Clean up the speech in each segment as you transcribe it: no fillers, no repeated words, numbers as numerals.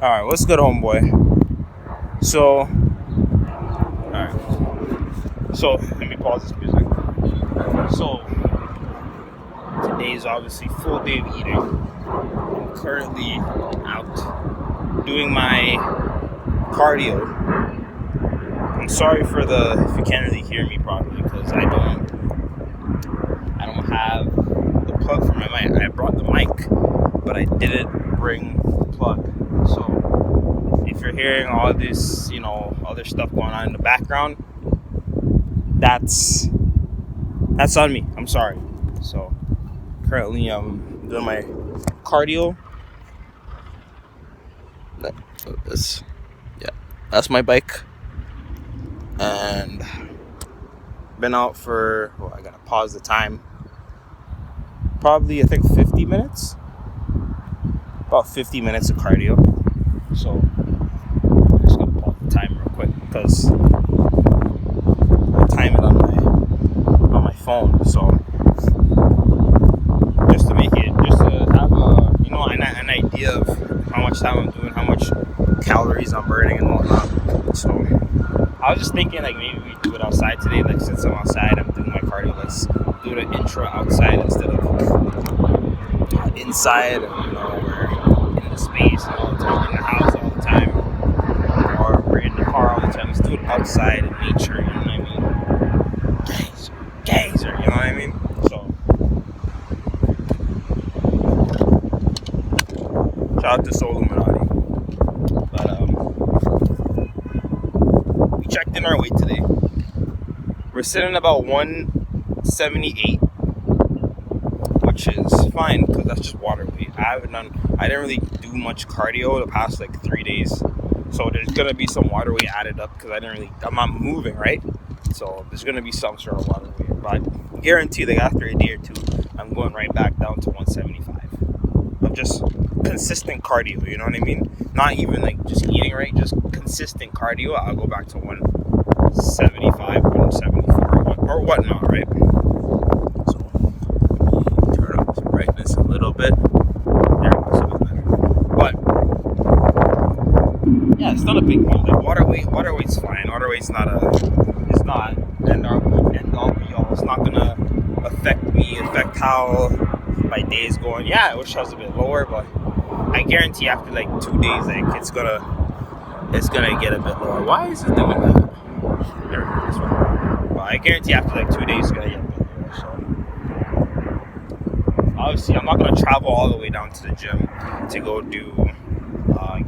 Alright, what's good, homeboy? So, alright. So, let me pause this music. So, today is obviously full day of eating. I'm currently out doing my cardio. I'm sorry for if you can't really hear me properly because I don't have the plug for my mic. I brought the mic, but I didn't bring the plug. So, if you're hearing all this, other stuff going on in the background, that's on me. I'm sorry. So currently I'm doing my cardio. That's my bike. And been out for, I gotta pause the time. Probably I think 50 minutes. About 50 minutes of cardio. So I'm just gonna pause the time real quick because I'll time it on my phone. So just to have an idea of how much time I'm doing, how much calories I'm burning and whatnot. So I was just thinking maybe we do it outside today. Since I'm outside, I'm doing my cardio. Let's do the intro outside instead of inside. We're in the space all the time, in the house all the time, or we're in the car all the time. Let's do it outside in nature. You know what I mean? Gazer. You know what I mean? Shout out to Soul Illuminati. But we checked in our weight today. We're sitting about 178, which is fine because that's just water weight. I didn't really do much cardio the past 3 days, so there's gonna be some water weight added up because I'm not moving, right? So there's gonna be some sort of water weight, but I guarantee after a day or two, I'm going right back down to 175 of just consistent cardio. You know what I mean? Not even just eating right, just consistent cardio. I'll go back to 175, 174, or whatnot, right? So turn up the brightness a little bit. There it goes, a bit better. But yeah, it's not a big deal. Water weight's fine. Water weight's not end all be all. It's not gonna affect how my day is going. Yeah, I wish I was a bit lower, but I guarantee after 2 days, it's gonna get a bit lower. Why is it doing that? There, this one. Well, I guarantee after 2 days, it's gonna get a bit lower. So obviously, I'm not gonna travel all the way down to the gym to go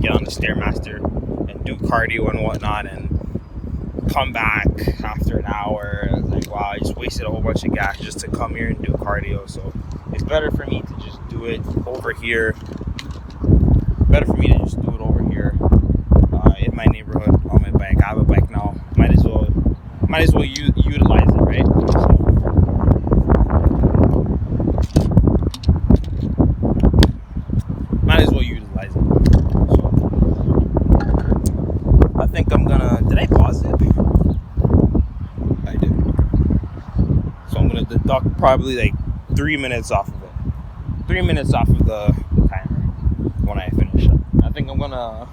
get on the Stairmaster and do cardio and whatnot, and come back after an hour. I was wow, I just wasted a whole bunch of gas just to come here and do cardio. So it's better for me to just do it over here. In my neighborhood on my bike. I have a bike now. Might as well utilize it, right? So, might as well utilize it. So I think I'm gonna. Did I pause it? I did. So I'm gonna deduct probably 3 minutes off of it. 3 minutes off of the timer when I finish up. I think I'm gonna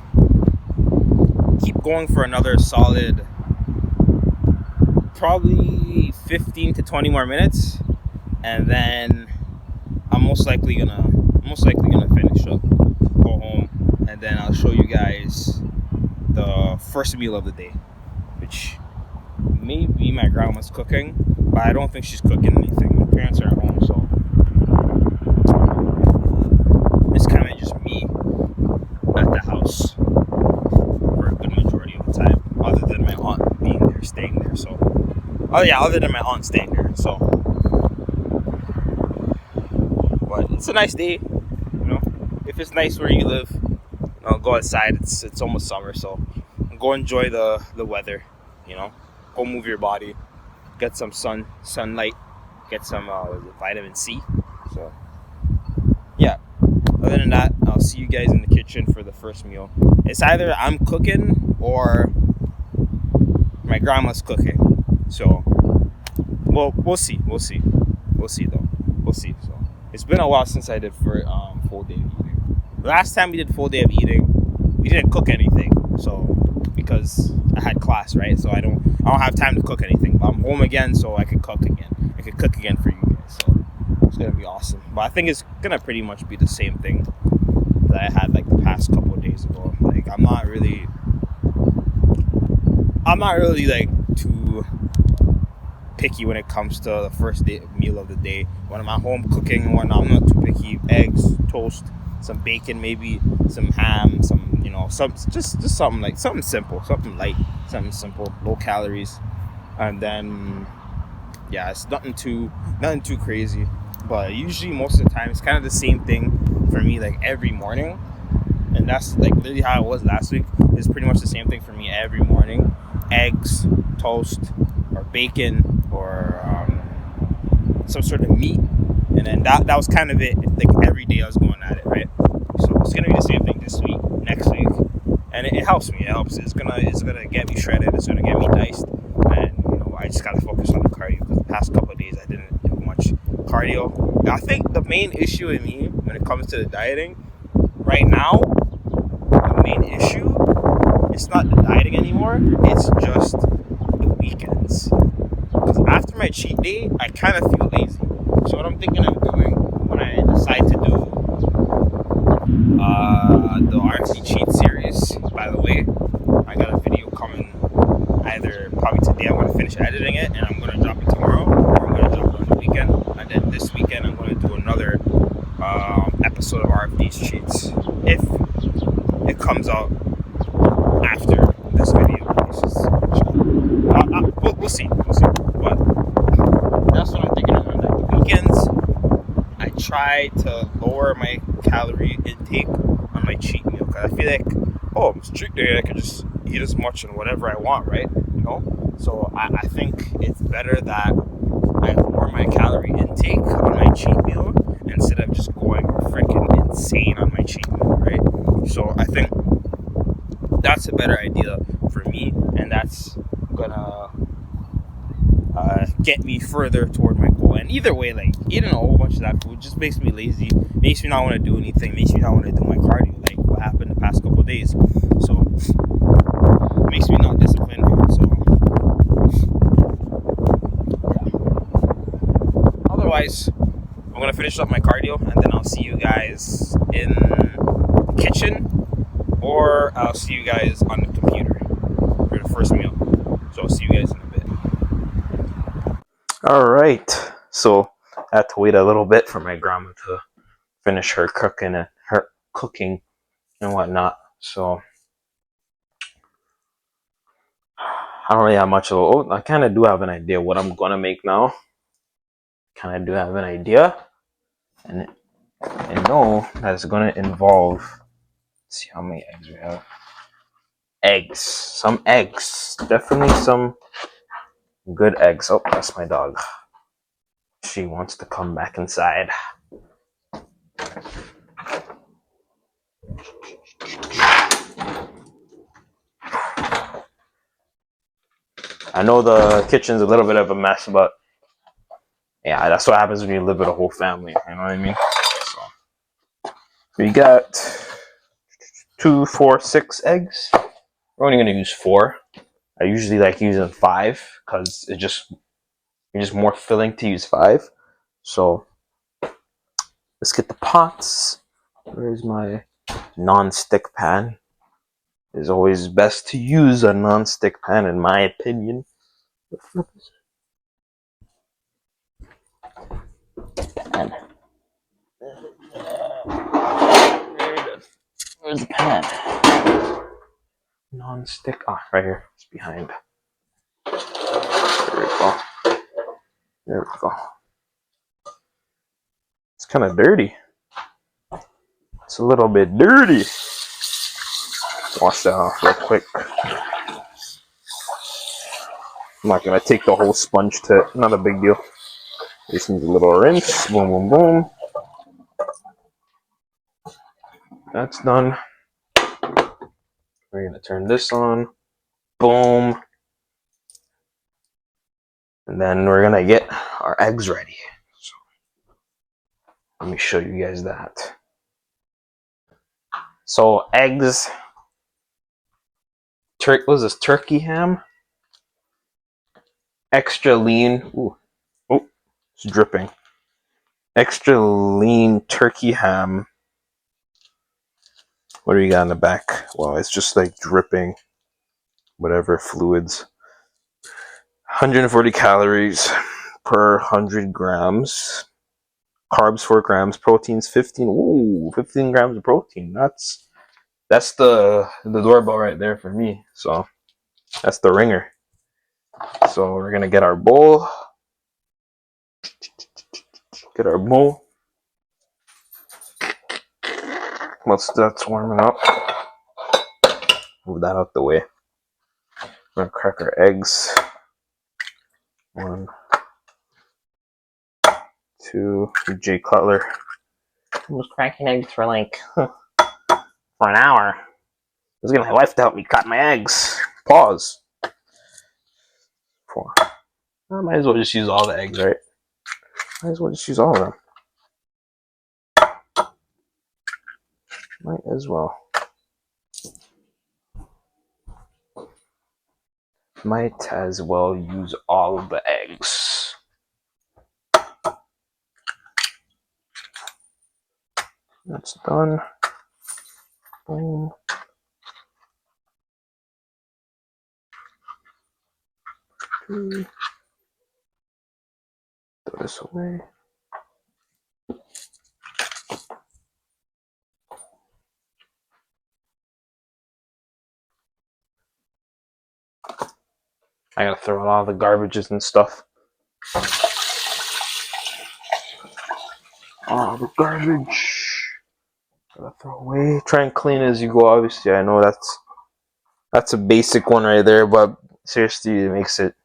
keep going for another solid probably 15 to 20 more minutes, and then I'm most likely gonna finish up, go home, and then I'll show you guys the first meal of the day, which may be my grandma's cooking, but I don't think she's cooking anything. My parents are at home, so it's kind of just me at the house for a good majority of the time, other than my aunt staying there. So, other than my aunt staying there. So, but it's a nice day, If it's nice where you live, go outside. It's almost summer, so go enjoy the weather. Go move your body, get some sunlight, get some vitamin C. So, yeah. Other than that, I'll see you guys in the kitchen for the first meal. It's either I'm cooking or my grandma's cooking. So, we'll see. We'll see though. We'll see. So, it's been a while since I did full day of eating. The last time we did full day of eating we didn't cook anything. So because I had class, right? So I don't have time to cook anything. But I'm home again, so I could cook again. I could cook again for you guys. So it's gonna be awesome. But I think it's gonna pretty much be the same thing that I had like the past couple of days ago. Like I'm not really like too picky when it comes to the first meal of the day. When I'm at home cooking and whatnot, I'm not too picky. Eggs, toast, some bacon, maybe some ham, some some just something like something simple, something light, something simple, low calories, and then yeah, it's nothing too crazy. But usually most of the time it's kind of the same thing for me, like every morning, and that's like literally how it was last week. It's pretty much the same thing for me every morning: eggs, toast, or bacon, or some sort of meat, and then that was kind of it. Like every day I was going at it, right? So it's gonna be the same thing this week, next week, and it helps me. It helps. It's gonna get me shredded. It's gonna get me diced, and I just gotta focus on the cardio because the past couple of days I didn't do much cardio. I think the main issue in me when it comes to the dieting right now, the main issue, it's not the dieting anymore. It's just the weekends. Because after my cheat day, I kind of feel lazy. So what I'm thinking of doing when I decide to do the RFD cheat series, by the way, I got a video coming either probably today. I'm going to finish editing it and I'm going to drop it tomorrow, or I'm going to drop it on the weekend. And then this weekend I'm going to do another episode of RFD's cheats if it comes out after this video. We'll see. But that's what I'm thinking of. Like the weekends, I try to lower my calorie intake on my cheat meal because I feel like, oh, it's cheat day, I can just eat as much and whatever I want, right? So I think it's better that I lower my calorie intake on my cheat meal instead of just going freaking insane on my cheat meal, right? So I think that's a better idea for me, and that's gonna get me further toward my goal. And either way, like eating a whole bunch of that food just makes me lazy, makes me not want to do anything, makes me not want to do my cardio, like what happened the past couple of days. So makes me not disciplined. So yeah. Otherwise, I'm gonna finish up my cardio and then I'll see you guys in the kitchen, or I'll see you guys on the computer for the first meal. So I'll see you guys in a bit. Alright, so I had to wait a little bit for my grandma to finish her cooking and whatnot. So I don't really have much of I kind of do have an idea what I'm gonna make now. Kind of do have an idea, and I know that it's gonna involve. Let's see how many eggs we have. Some eggs, definitely some good eggs. Oh, that's my dog. She wants to come back inside. I know the kitchen's a little bit of a mess, but yeah, that's what happens when you live with a whole family. You know what I mean? So we got 2, 4, 6 eggs. We're only gonna use 4. I usually like using 5 because it's just more filling to use 5. So let's get the pots. Where's my non-stick pan? It's always best to use a non-stick pan, in my opinion. The flip is pan. Where's the pan? Non-stick. Ah, right here. It's behind. There we go. There we go. It's kind of dirty. It's a little bit dirty. Wash that off real quick. I'm not gonna take the whole sponge to it. Not a big deal. Just needs a little rinse. Boom, boom, boom. That's done. We're gonna turn this on. Boom. And then we're gonna get our eggs ready. So let me show you guys that. So eggs, what was this? Turkey ham, extra lean. Ooh, oh, it's dripping. Extra lean turkey ham. What do you got in the back? Wow, it's just like dripping whatever fluids. 140 calories per 100 grams. Carbs 4 grams, proteins 15. Ooh, 15 grams of protein. That's the doorbell right there for me. So that's the ringer. So we're gonna get our bowl. Get our bowl. Once that's warming up, move that out the way. We're gonna crack our eggs. 1, 2. Jay Cutler. I was cracking eggs for for an hour. I was getting my wife to help me cut my eggs. Pause. 4. I might as well just use all the eggs, right? Might as well just use all of them. Might as well. Might as well use all of the eggs. That's done. Boom. Throw this away. I gotta throw out all the garbages and stuff. All the garbage. Gotta throw away. Try and clean as you go. Obviously, I know that's a basic one right there, but seriously, it makes it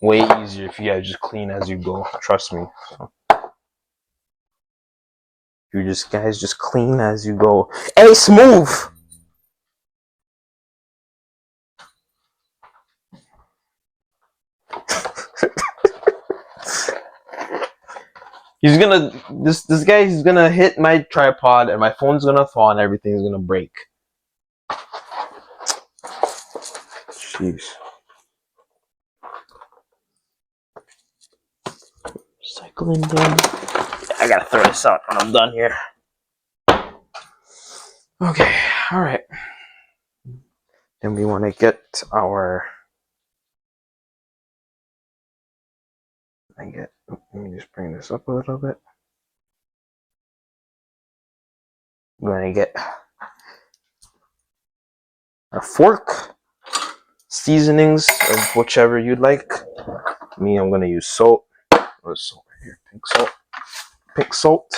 way easier if you guys just clean as you go. Trust me. So, you guys just clean as you go. Hey, Smooth! This guy's gonna hit my tripod and my phone's gonna fall and everything's gonna break. Jeez. Cycling done. I gotta throw this out when I'm done here. Okay, alright. Then we wanna get our let me just bring this up a little bit. I'm gonna get our fork, seasonings of whichever you'd like. Me, I'm gonna use salt. What's salt right here? Pink salt. Pink salt.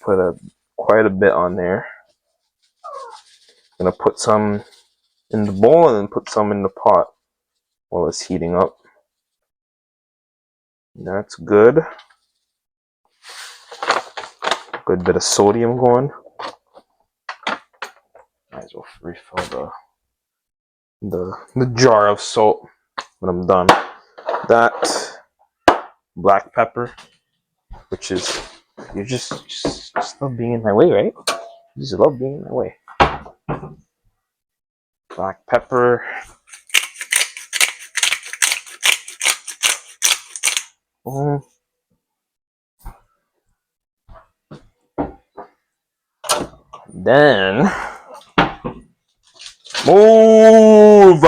Put quite a bit on there. I'm gonna put some in the bowl and then put some in the pot while it's heating up. That's good. Good bit of sodium going. Might as well refill the jar of salt when I'm done. That black pepper, which is you just love being in my way, right? You just love being in my way. Black pepper. Then move.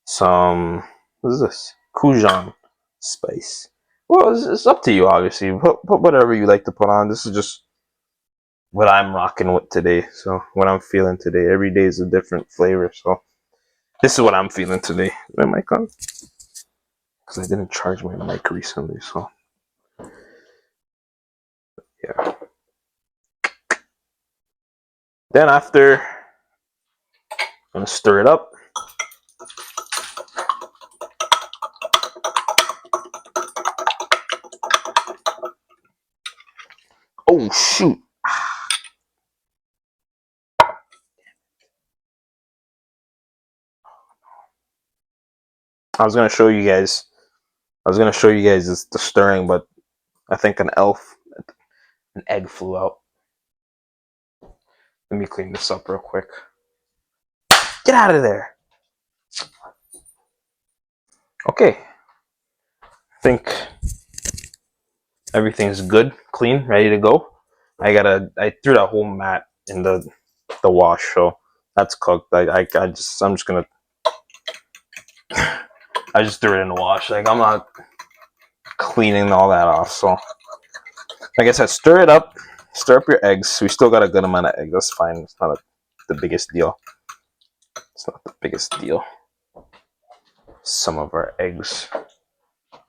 Some what is this? Kujan spice. Well, it's up to you, obviously. Put whatever you like to put on. This is just what I'm rocking with today. So what I'm feeling today. Every day is a different flavor. So this is what I'm feeling today. Is my mic on? Because I didn't charge my mic recently. So yeah. Then after, I'm gonna stir it up. Oh shoot. I was gonna show you guys. The stirring, but I think an egg flew out. Let me clean this up real quick. Get out of there. Okay. I think everything's good, clean, ready to go. I threw that whole mat in the wash, so that's cooked. I just threw it in the wash. Like, I'm not cleaning all that off. So like I said, stir up your eggs. We still got a good amount of eggs. That's fine. It's not the biggest deal. It's not the biggest deal. Some of our eggs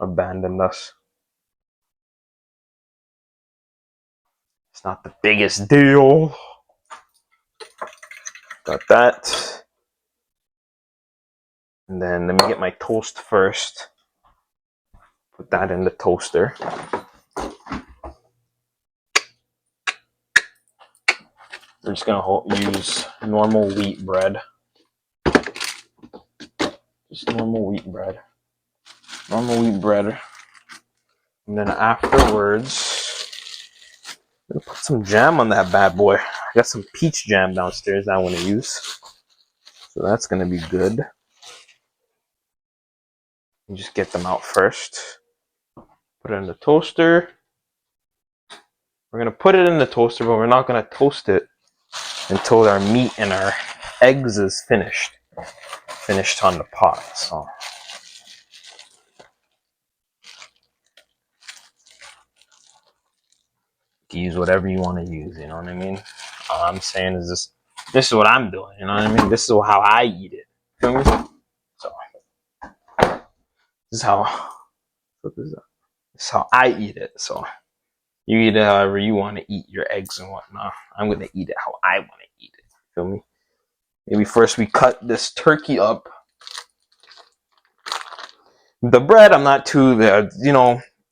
abandoned us. It's not the biggest deal. Got that. And then let me get my toast first. Put that in the toaster. We're just gonna use normal wheat bread. Just normal wheat bread. And then afterwards, I'm gonna put some jam on that bad boy. I got some peach jam downstairs that I want to use. So that's gonna be good. You just get them out first. Put it in the toaster. We're gonna put it in the toaster, but we're not gonna toast it until our meat and our eggs is finished on the pot. So you can use whatever you want to use, you know what I mean? All I'm saying is this is what I'm doing, you know what I mean? This is how I eat it. Feel me? So this is how I eat it. So you eat it however you want to eat your eggs and whatnot. I'm gonna eat it how I want to eat it. Feel me? Maybe first we cut this turkey up. The bread, I'm not too,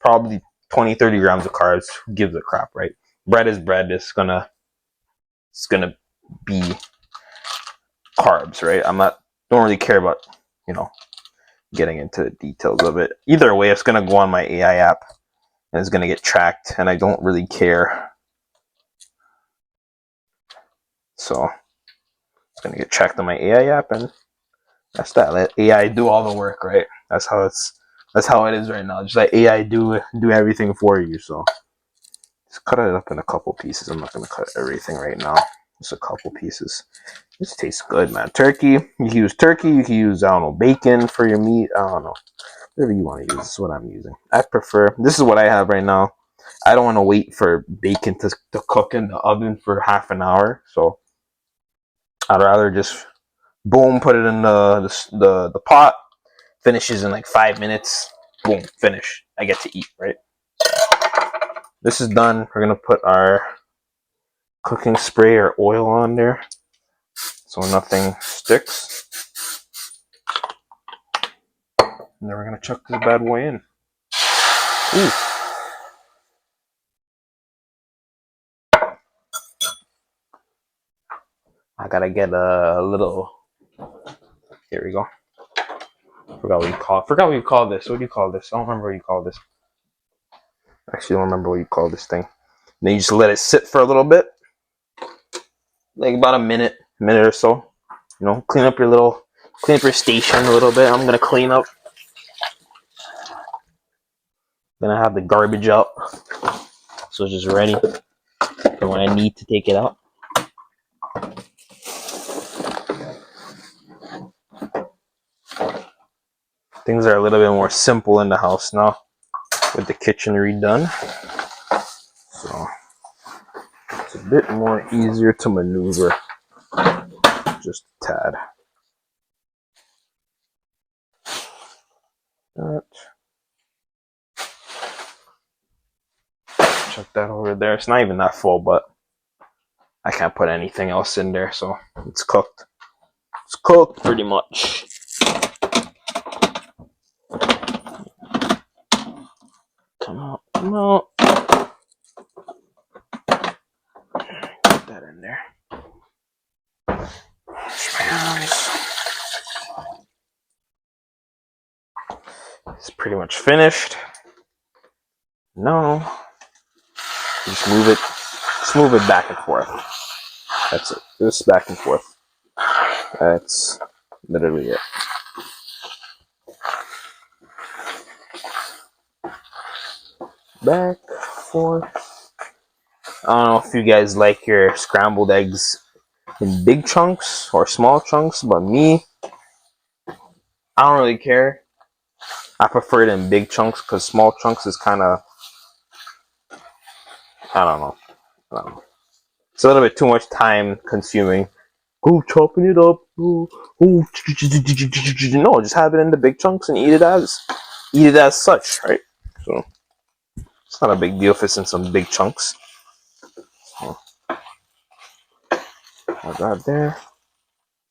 probably 20, 30 grams of carbs. Who gives a crap, right? Bread is bread. It's gonna be carbs, right? Don't really care about, getting into the details of it. Either way, it's gonna go on my AI app and it's gonna get tracked, and I don't really care. So it's gonna get tracked on my AI app, and that's that. Let AI do all the work, right? That's how it is right now. Just let AI do everything for you. So just cut it up in a couple pieces. I'm not gonna cut everything right now. Just a couple pieces. This tastes good, man. Turkey. You can use turkey. You can use, I don't know, bacon for your meat. I don't know. Whatever you want to use. This is what I'm using. This is what I have right now. I don't want to wait for bacon to cook in the oven for half an hour. So I'd rather just boom, put it in the pot. Finishes in like 5 minutes. Boom, finish. I get to eat, right? This is done. We're gonna put our cooking spray or oil on there so nothing sticks. And then we're gonna chuck this bad boy in. Ooh. I gotta get a little. Here we go. Forgot what you call this. What do you call this? I don't remember what you call this. Actually, don't remember what you call this thing. And then you just let it sit for a little bit, like about a minute or so. Clean up your station a little bit. I'm gonna clean up. Gonna have the garbage out, so it's just ready for when I need to take it out. Things are a little bit more simple in the house now with the kitchen redone, so it's a bit more easier to maneuver. Just a tad. Chuck that over there. It's not even that full, but I can't put anything else in there, so it's cooked. It's cooked pretty much. Come out. Put that in there. Wash my hands. It's pretty much finished. Now, just move it back and forth. That's it. Just back and forth. That's literally it. Back, forth. I don't know if you guys like your scrambled eggs in big chunks or small chunks, but me, I don't really care. I prefer it in big chunks because small chunks is kind of, I don't know. It's a little bit too much time consuming. Go chopping it up. No, just have it in the big chunks and eat it as such, right? So it's not a big deal if it's in some big chunks. So, I got there.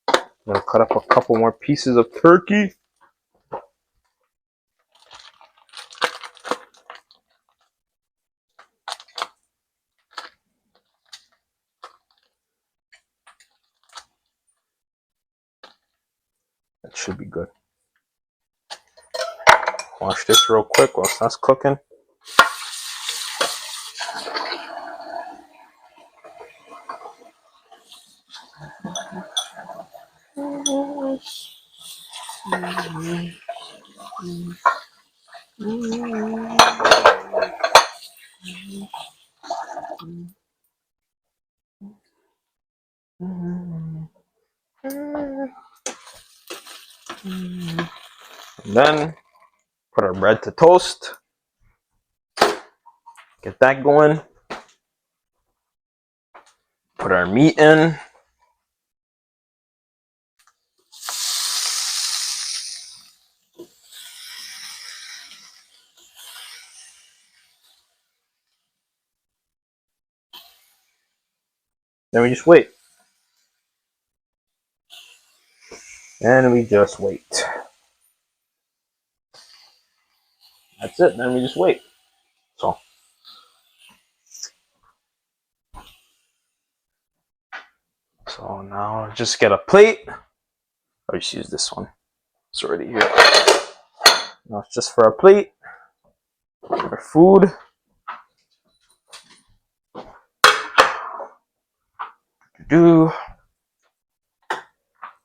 I'm gonna cut up a couple more pieces of turkey. That should be good. Wash this real quick whilst that's cooking. And then put our bread to toast. Get that going. Put our meat in. Then we just wait. And we just wait. That's it. Then we just wait. So now just get a plate. I'll just use this one. It's already here. Now it's just for our plate. Our food. Do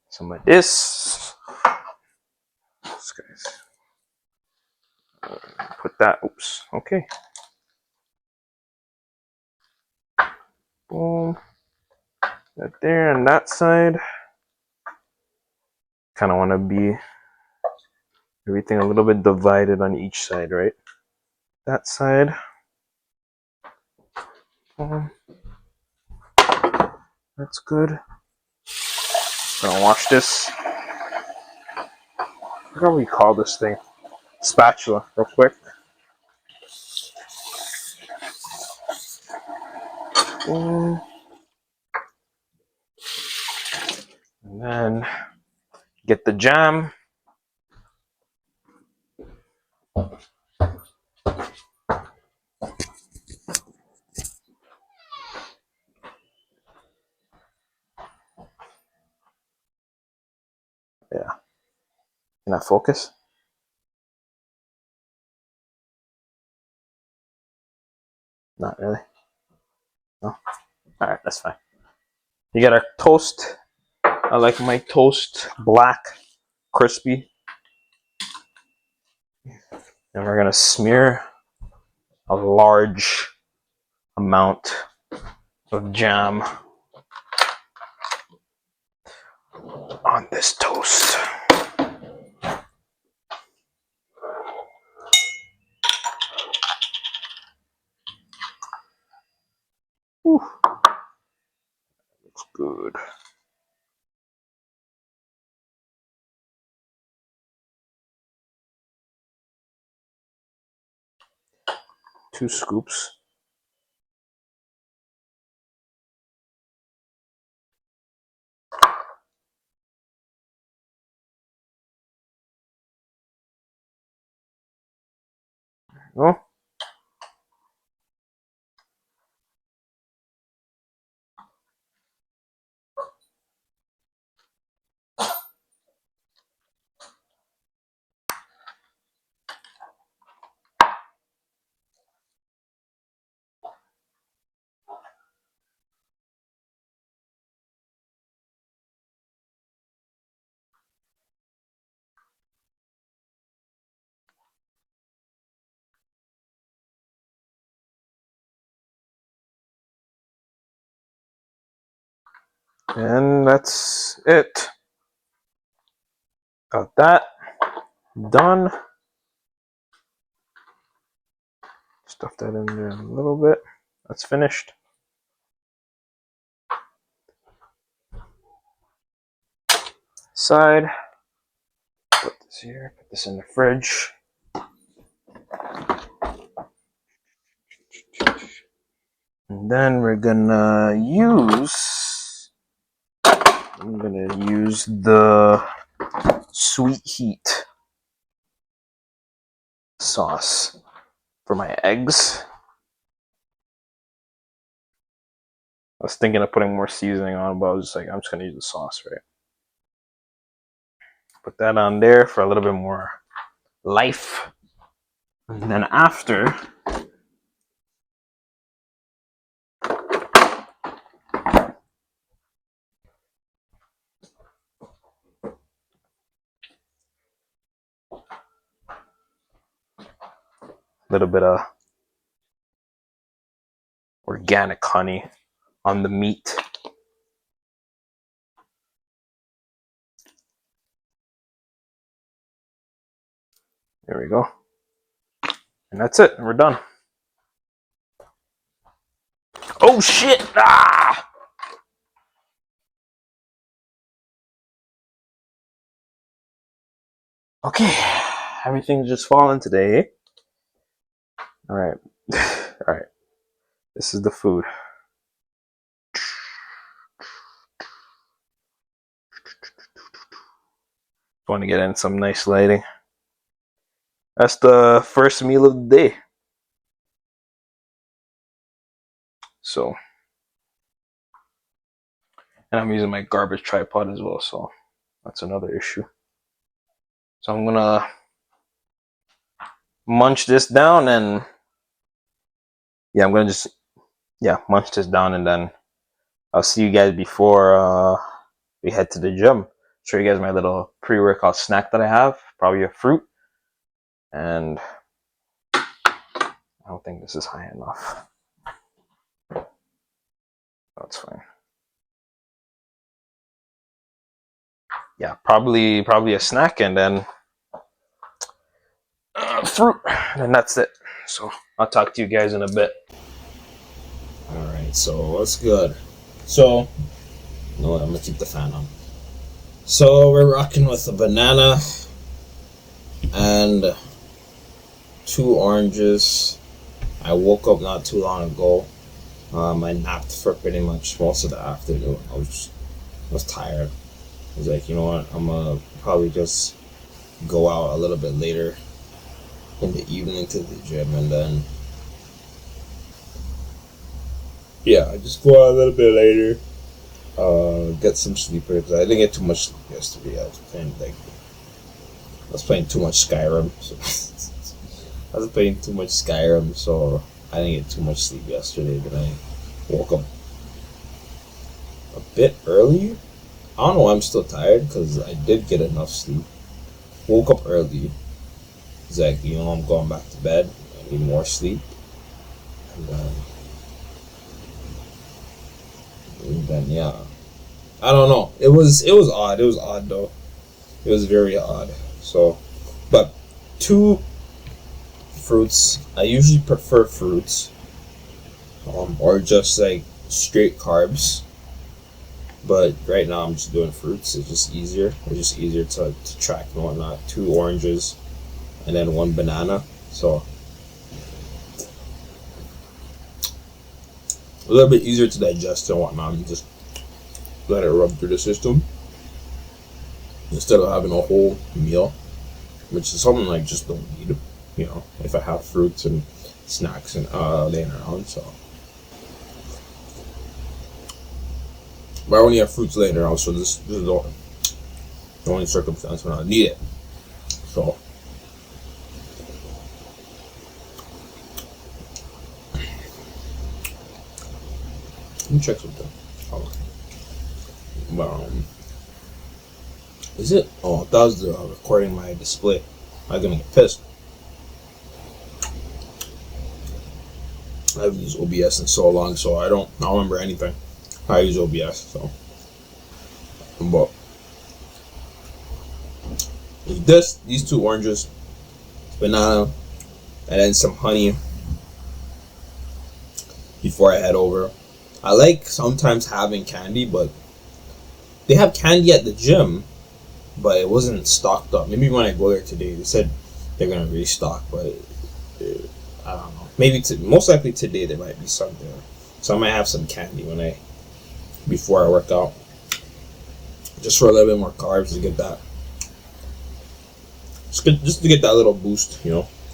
some of this. Put that. Oops. Okay. Boom. That there and that side. Kind of want to be everything a little bit divided on each side, right? That side. That's good. Gonna wash this. I forgot what we call this thing. Spatula, real quick. And then get the jam. Yeah. Can I focus? Not really. No? Alright, that's fine. You got our toast. I like my toast black, crispy. And we're gonna smear a large amount of jam on this toast. Whew. Looks good. Two scoops. Oh. And that's it. Got that done. Stuff that in there a little bit. That's finished. Side. Put this here. Put this in the fridge. And then we're gonna use. I'm gonna use the Sweet Heat sauce for my eggs. I was thinking of putting more seasoning on, but I was just like, I'm just gonna use the sauce, right? Put that on there for a little bit more life. And then after, a little bit of organic honey on the meat. There we go. And that's it. We're done. Oh shit! Ah! Okay. Everything's just falling today. Alright. Alright. This is the food. Want to get in some nice lighting. That's the first meal of the day. So, and I'm using my garbage tripod as well, so that's another issue. So I'm gonna munch this down and I'm gonna just munch this down, and then I'll see you guys before we head to the gym. Show you guys my little pre-workout snack that I have, probably a fruit, and I don't think this is high enough. That's fine. Yeah, probably a snack, and then fruit, and that's it. So I'll talk to you guys in a bit. All right, so what's good? So, no, I'm gonna keep the fan on. So we're rocking with a banana and 2 oranges. I woke up not too long ago. I napped for pretty much most of the afternoon. I was tired. I was like, you know what? I'm gonna probably just go out a little bit later in the evening to the gym, and then I just go out a little bit later. Get some sleep because I didn't get too much sleep yesterday. I was playing too much Skyrim. So I didn't get too much sleep yesterday. But I woke up a bit early. I don't know why I'm still tired because I did get enough sleep. Woke up early. It's like, I'm going back to bed. I need more sleep. And then I don't know. It was odd. It was odd though. It was very odd. So, but 2 fruits. I usually prefer fruits, or just like straight carbs. But right now I'm just doing fruits. It's just easier. It's just easier to track and whatnot. 2 oranges, and then 1 banana. So a little bit easier to digest and whatnot. And just let it rub through the system instead of having a whole meal, which is something I just don't need. If I have fruits and snacks and laying around. So, but I only have fruits laying around, so this is the only circumstance when I need it. So, let me check something. Is it? Oh, that was the recording my display. I'm gonna get pissed. I haven't used OBS in so long, so I don't remember anything. I use OBS, so But these two oranges, banana, and then some honey before I head over. I like sometimes having candy, but they have candy at the gym, but it wasn't stocked up. Maybe when I go there today, they said they're gonna restock, but I don't know. Maybe most likely today there might be some there, so I might have some candy when I before I work out, just for a little bit more carbs to get that. Just to get that little boost,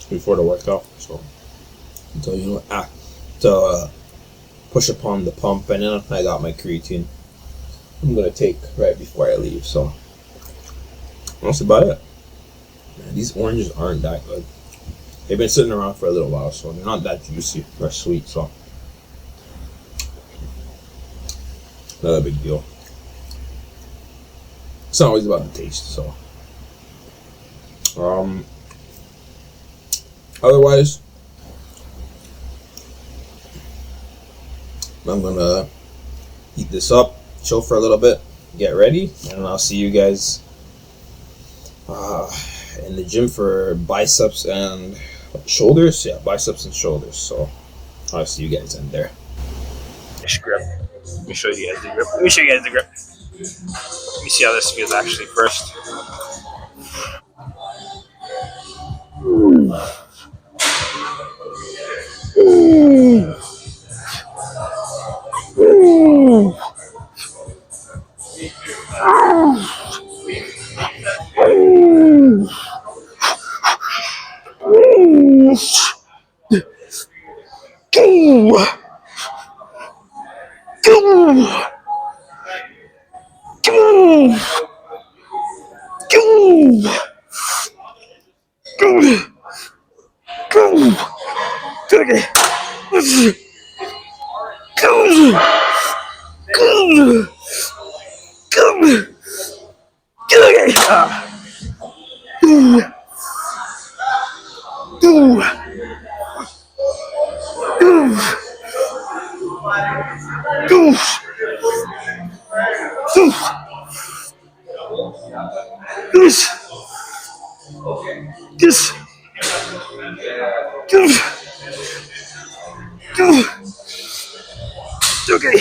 before the workout. So to push upon the pump, and then I got my creatine. I'm gonna take right before I leave. So that's about it. Man, these oranges aren't that good. They've been sitting around for a little while, so they're not that juicy or sweet. So not a big deal. It's not always about the taste. So otherwise, I'm gonna heat this up, chill for a little bit, get ready, and I'll see you guys in the gym for biceps and shoulders. Yeah, biceps and shoulders. So I'll see you guys in there. Grip. Let me show you guys the grip. Let me see how this feels actually first. Okay. Okay.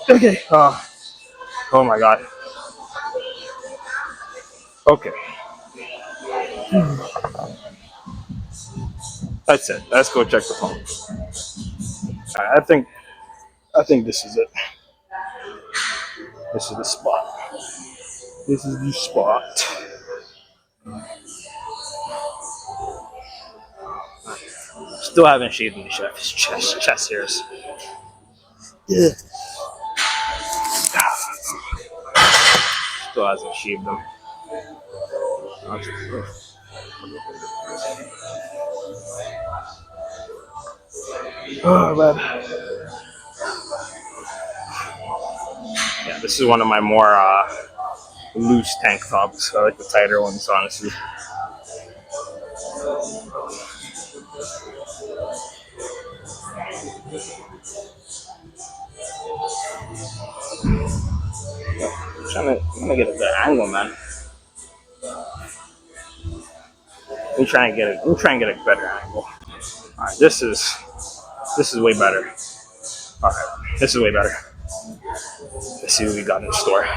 Okay. Okay. Oh my god. Okay. That's it. Let's go check the phone. Right, I think this is it. This is the spot. This is the spot. Still haven't shaved my chest hairs. Yeah. Still hasn't shaved them. Oh man. Yeah, this is one of my more loose tank tops. I like the tighter ones, honestly. I'm trying to get a good angle, man. I'm trying to get a better angle. All right, this is way better. All right, this is way better. Let's see what we got in the store.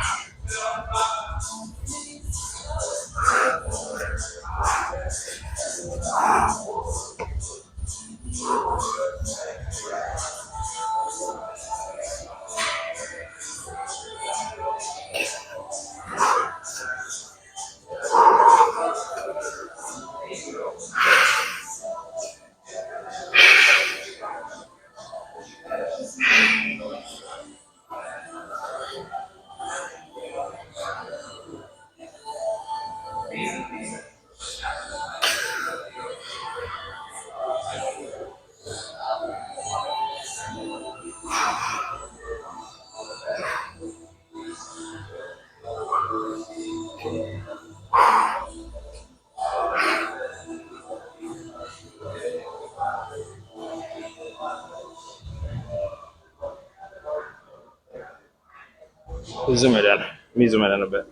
Zoom it in. Let me zoom it in a bit.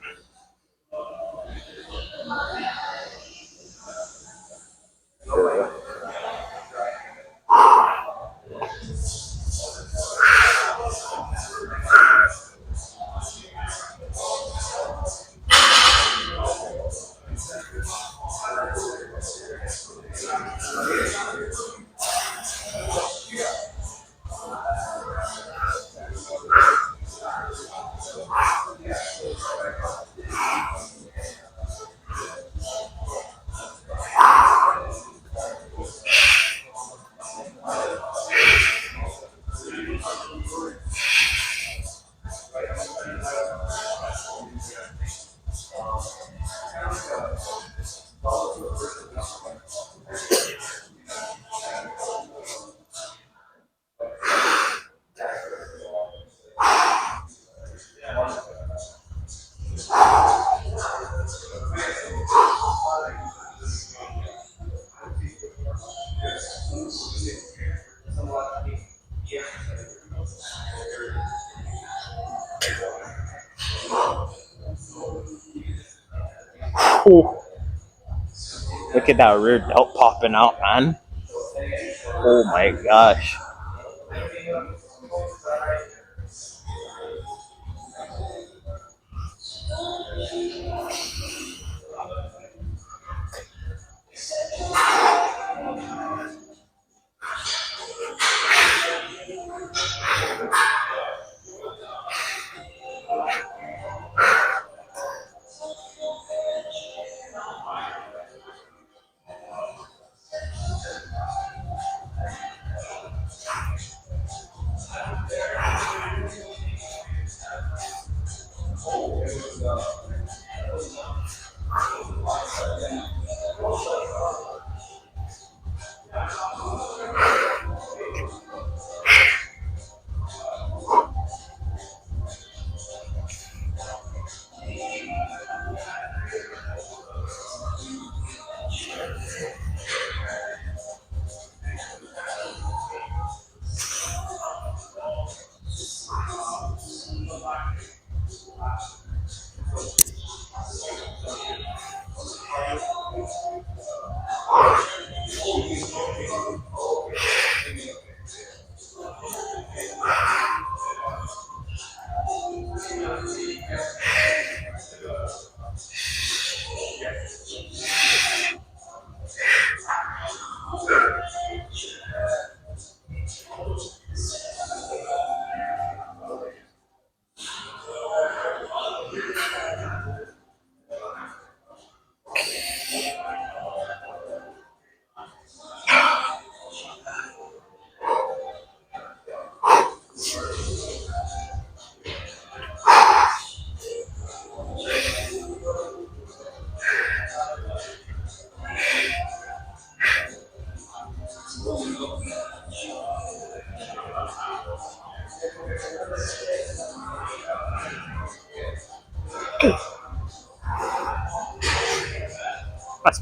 Ooh. Look at that rear delt popping out, man. Oh my gosh.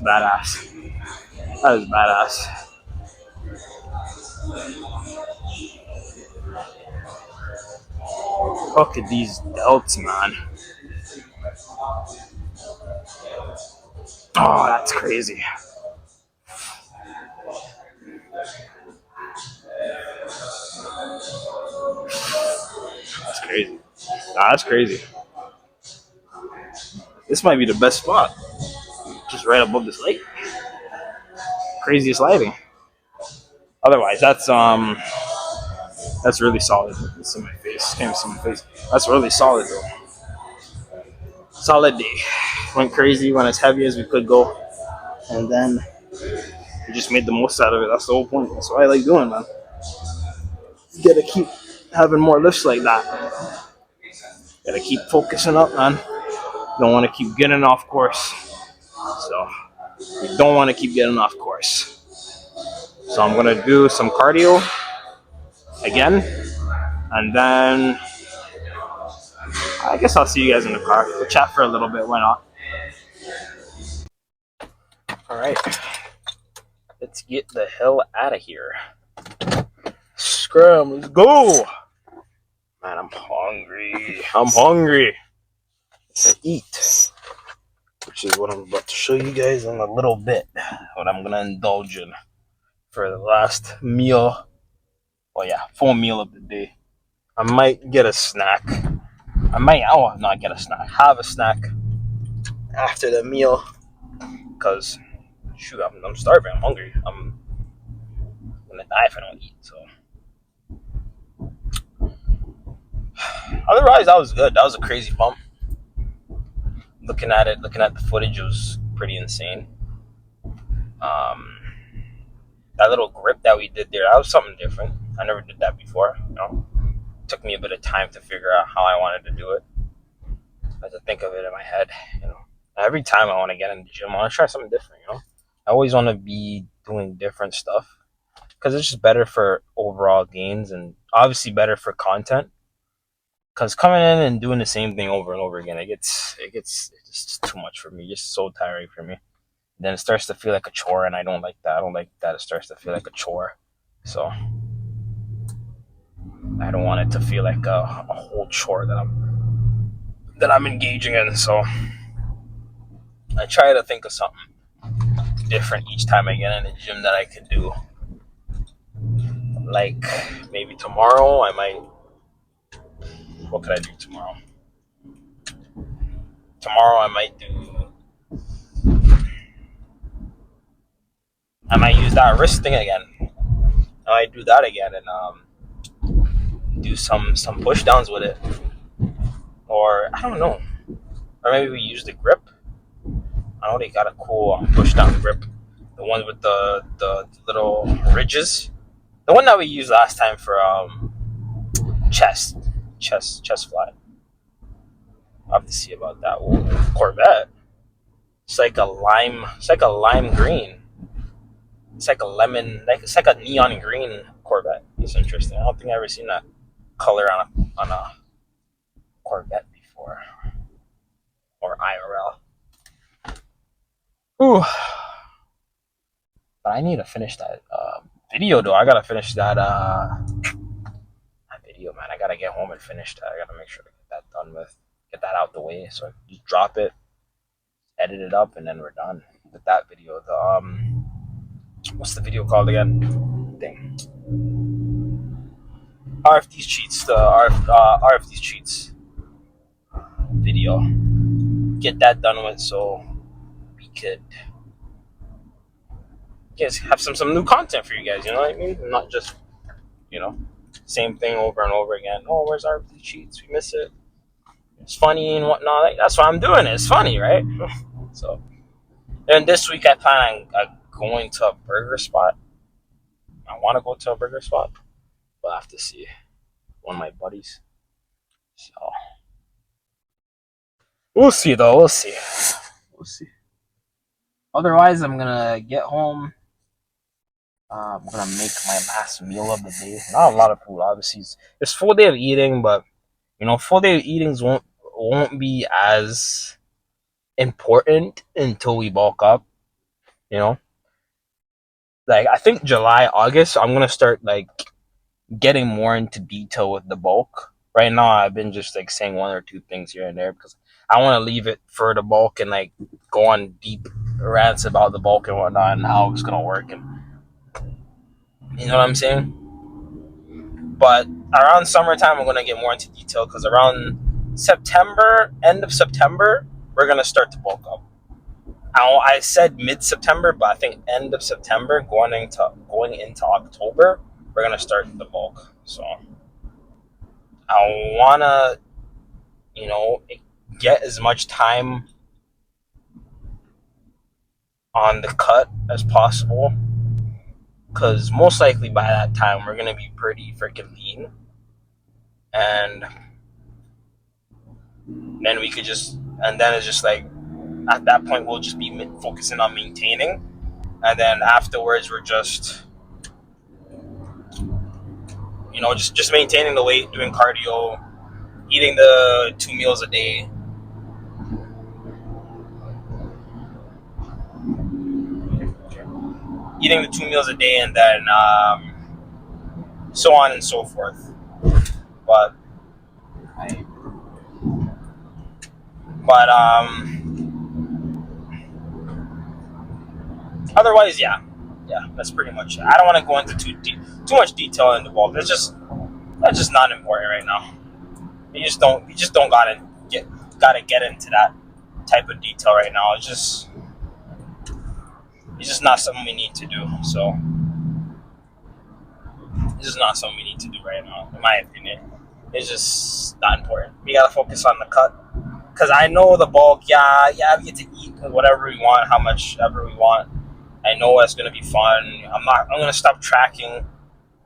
badass. That is badass. Look at these delts, man. Oh, that's crazy. That's crazy. Nah, that's crazy. This might be the best spot. Just right above this lake. Craziest lighting. Otherwise, that's really solid. It's in my face. Can't even see my face. That's really solid though. Solid day. Went crazy, went as heavy as we could go, and then we just made the most out of it. That's the whole point. That's what I like doing, man. You gotta keep having more lifts like that. Gotta keep focusing up, man. Don't want to keep getting off course. So you don't want to keep getting off course. So I'm gonna do some cardio again, and then I guess I'll see you guys in the car. We'll chat for a little bit. Why not? All right, let's get the hell out of here. Scram, let's go. Man, I'm hungry. I'm hungry. To eat, which is what I'm about to show you guys in a little bit. What I'm gonna indulge in for the last meal. Oh yeah, full meal of the day. I might get a snack. I might not get a snack. Have a snack after the meal, cause shoot, I'm starving. I'm hungry. I'm gonna die if I don't eat. So otherwise, that was good. That was a crazy pump. Looking at the footage, it was pretty insane. That little grip that we did there, that was something different. I never did that before. It took me a bit of time to figure out how I wanted to do it. I had to think of it in my head. Every time I want to get in the gym, I want to try something different. I always want to be doing different stuff because it's just better for overall gains and obviously better for content. Because coming in and doing the same thing over and over again, it's just too much for me. Just so tiring for me. Then it starts to feel like a chore, and I don't like that. I don't like that it starts to feel like a chore. So I don't want it to feel like a whole chore that I'm engaging in. So I try to think of something different each time I get in the gym that I could do. Like maybe tomorrow I might. What could I do tomorrow? Tomorrow I might use that wrist thing again. I might do that again and do some push downs with it. Or I don't know. Or maybe we use the grip. I know they got a cool push down grip. The one with the little ridges. The one that we used last time for chest fly. I'll have to see about that. Ooh, Corvette. It's like a lime green. It's like a lemon, it's like a neon green Corvette. It's interesting. I don't think I've ever seen that color on a Corvette before. Or IRL. Ooh. But I need to finish that video though. I gotta finish that video, man. I gotta get home and finish that. I gotta make sure to get that done with. Get that out the way. So I just drop it, edit it up, and then we're done with that video. What's the video called again? Dang. RFD's cheats. The RFD's cheats video. Get that done with so we could have some new content for you guys. You know what I mean? Not just same thing over and over again. Oh, where's RFD cheats? We miss it. It's funny and whatnot. Like, that's why I'm doing it. It's funny, right? So, and this week I plan on going to a burger spot. I want to go to a burger spot, but I have to see one of my buddies. So we'll see, though. We'll see. Otherwise, I'm gonna get home. I'm gonna make my last meal of the day. Not a lot of food, obviously. It's full day of eating, but full day of eatings won't be as important until we bulk up. you know. Like, I think July, August, I'm gonna start like getting more into detail with the bulk. Right now, I've been just like saying one or two things here and there because I want to leave it for the bulk and like go on deep rants about the bulk and whatnot and how it's gonna work, and you know what I'm saying. But around summertime, I'm gonna get more into detail because around September, end of September, we're gonna start to bulk up. I said mid-September, but I think end of September, going into October, we're gonna start the bulk. So I wanna, you know, get as much time on the cut as possible, because most likely by that time we're gonna be pretty freaking lean, and then we could just, and then it's just like at that point we'll just be focusing on maintaining, and then afterwards we're just, you know, just maintaining the weight, doing cardio, eating the 2 meals a day, and then so on and so forth. But otherwise, yeah, that's pretty much it. I don't want to go into too much detail in the bulk. That's just not important right now. You just don't gotta get into that type of detail right now. It's just not something we need to do. So it's just not something we need to do right now, in my opinion. It's just not important. We gotta focus on the cut. Because I know the bulk, yeah, we get to eat whatever we want, how much ever we want. I know it's gonna be fun. I'm gonna stop tracking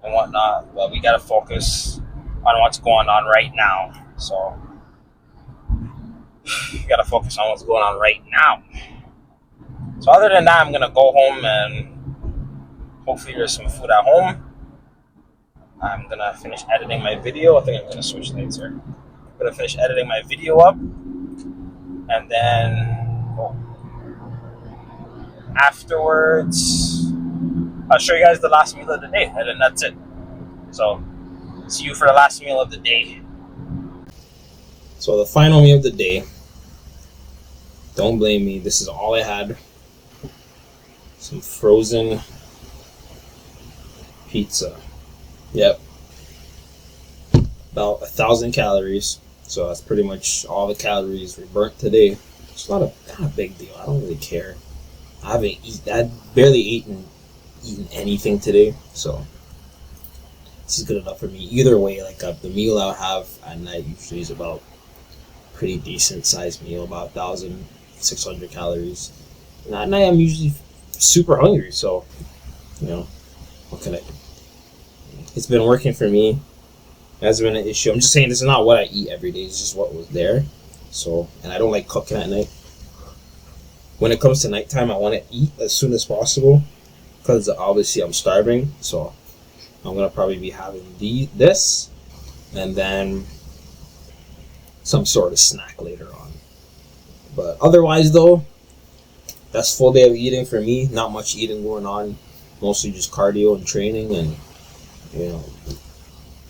and whatnot, but we gotta focus on what's going on right now. So we gotta focus on what's going on right now. So other than that, I'm gonna go home and hopefully there's some food at home. I'm gonna finish editing my video. I think I'm gonna switch lanes here. I'm gonna finish editing my video up, and then afterwards I'll show you guys the last meal of the day, and then that's it. So see you for the last meal of the day. So the final meal of the day, don't blame me, this is all I had. Some frozen pizza. Yep. About 1,000 calories. So that's pretty much all the calories we burnt today. It's not a big deal. I don't really care. I barely eaten anything today, so this is good enough for me. Either way, like the meal I'll have at night usually is about pretty decent sized meal, about 1,600 calories. And at night I'm usually super hungry, so you know, what can I do? It's been working for me. It hasn't been an issue. I'm just saying this is not what I eat every day. It's just what was there. So, and I don't like cooking at night. When it comes to nighttime, I want to eat as soon as possible because obviously I'm starving. So I'm gonna probably be having this, and then some sort of snack later on. But otherwise, though, that's full day of eating for me. Not much eating going on. Mostly just cardio and training, and you know,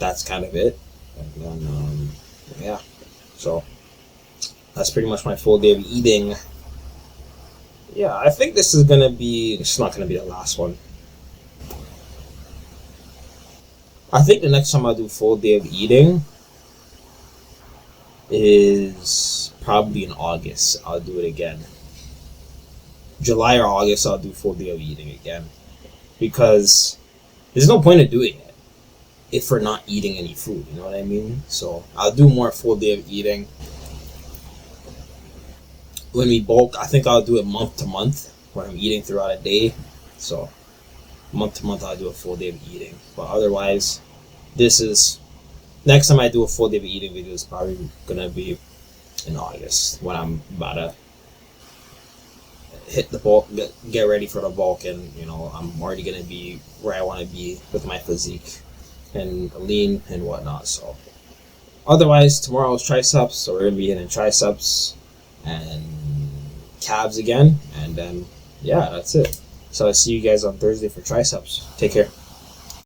that's kind of it. And then, yeah. So that's pretty much my full day of eating. Yeah, I think this is gonna be. It's not gonna be the last one. I think the next time I do full day of eating is probably in August. I'll do it again. July or August, I'll do full day of eating again, because there's no point in doing it if we're not eating any food. You know what I mean? So I'll do more full day of eating. When we bulk, I think I'll do it month to month, where I'm eating throughout a day. So month to month, I'll do a full day of eating. But otherwise, next time I do a full day of eating video is probably gonna be in August, when I'm about to hit the bulk, get ready for the bulk, and you know, I'm already gonna be where I want to be with my physique and lean and whatnot. So otherwise, tomorrow's triceps, so we're gonna be hitting triceps and calves again, and then yeah, that's it. So I'll see you guys on Thursday for triceps. Take care.